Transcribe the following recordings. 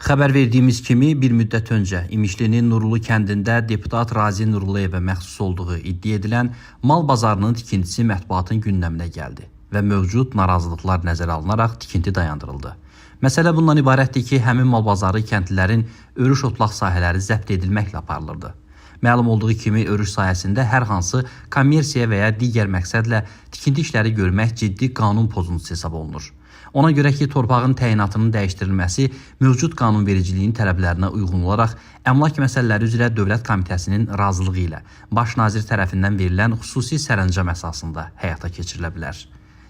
Xəbər verdiyimiz kimi bir müddət öncə İmişlinin Nurlu kəndində deputat Razi Nurullayevə məxsus olduğu iddia edilən mal bazarının tikintisi mətbuatın gündəminə gəldi və mövcud narazılıqlar nəzərə alınaraq tikinti dayandırıldı. Məsələ bundan ibarətdir ki, həmin mal bazarı kəndlilərin örüş otlaq sahələri zəbt edilməklə aparılırdı. Məlum olduğu kimi örüş sahəsində hər hansı kommersiya və ya digər məqsədlə tikinti işləri görmək ciddi qanun pozuntusu hesab olunur. Ona görə ki, torpağın təyinatının dəyişdirilməsi mövcud qanunvericiliyin tələblərinə uyğun olaraq Əmlak Məsələləri üzrə Dövlət Komitəsinin razılığı ilə Baş nazir tərəfindən verilən xüsusi sərəncam əsasında həyata keçirilə bilər.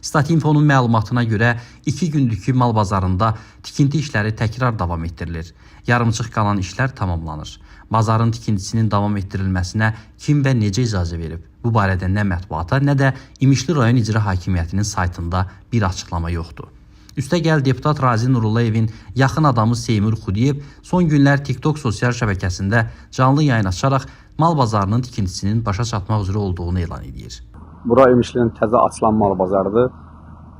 Statinfonun məlumatına görə 2 gündükü mal bazarında tikinti işləri təkrar davam etdirilir. Yarımçıq qalan işlər tamamlanır. Bazarın tikintisinin davam etdirilməsinə kim və necə icazə verib? Bu barədə nə mətbuata, nə də İmişli rayon icra hakimiyyətinin saytında bir açıqlama yoxdur. Üstəgəl deputat Razi Nurullayevin yaxın adamı Seymur Xudiyev son günlər TikTok sosial şəbəkəsində canlı yayın açaraq mal bazarının tikintisinin başa çatmaq üzrə olduğunu elan edir. Bura İmişlinin təzə açılan mal bazarıdır.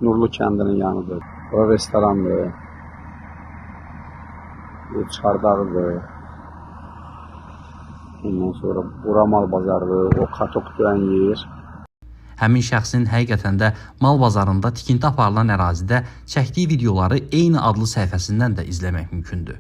Nurlu kəndinin yanıdır. Bura restorandır. Çardağıdır. Ondan sonra bura mal bazarıdır. O katok duyan yer. Həmin şəxsin həqiqətən də mal bazarında tikinti aparılan ərazidə çəkdiyi videoları eyni adlı səhifəsindən də izləmək mümkündür.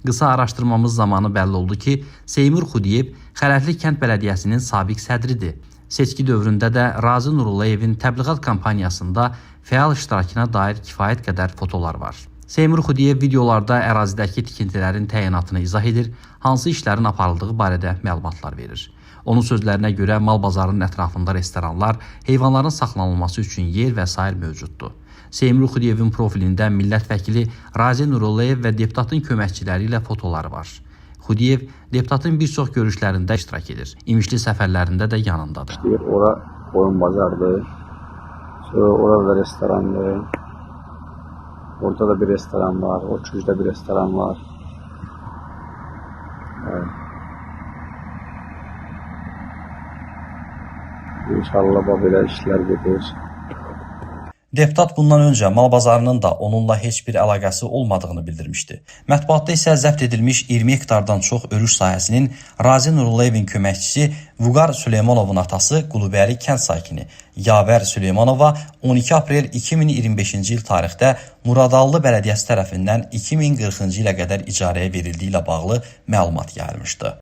Qısa araşdırmamız zamanı bəlli oldu ki, Seymur Xudiyev Xələtli kənd bələdiyyəsinin sabiq sədridir. Seçki dövründə də Razi Nurullayevin təbliğat kampaniyasında fəal iştirakına dair kifayət qədər fotolar var. Seymur Xudiyev videolarda ərazidəki tikintilərin təyinatını izah edir, hansı işlərin aparıldığı barədə məlumatlar verir. Onun sözlərinə görə mal bazarının ətrafında restoranlar, heyvanların saxlanılması üçün yer və s. mövcuddur. Seymur Xudiyevin profilində millət vəkili Razi Nurullayev və deputatın köməkçiləri ilə fotoları var. Xudiyev deputatın bir çox görüşlərində iştirak edir. İmişli səfərlərində də yanındadır. Ora oyun bazardır. Orada da restorandır. Orada da bir restoran var. O kücdə bir restoran var. Evet. İnşallah belə işlər gedir. Deputat bundan öncə mal bazarının da onunla heç bir əlaqəsi olmadığını bildirmişdi. Mətbuatda isə zəbt edilmiş 20 hektardan çox örüş sahəsinin Razi Nurullayevin köməkçisi Vüqar Süleymanovun atası Qulubəli kənd sakini Yavər Süleymanova 12 aprel 2025-ci il tarixdə Muradallı Bələdiyyəsi tərəfindən 2040-cı ilə qədər icarəyə verildiyi ilə bağlı məlumat yayılmışdı.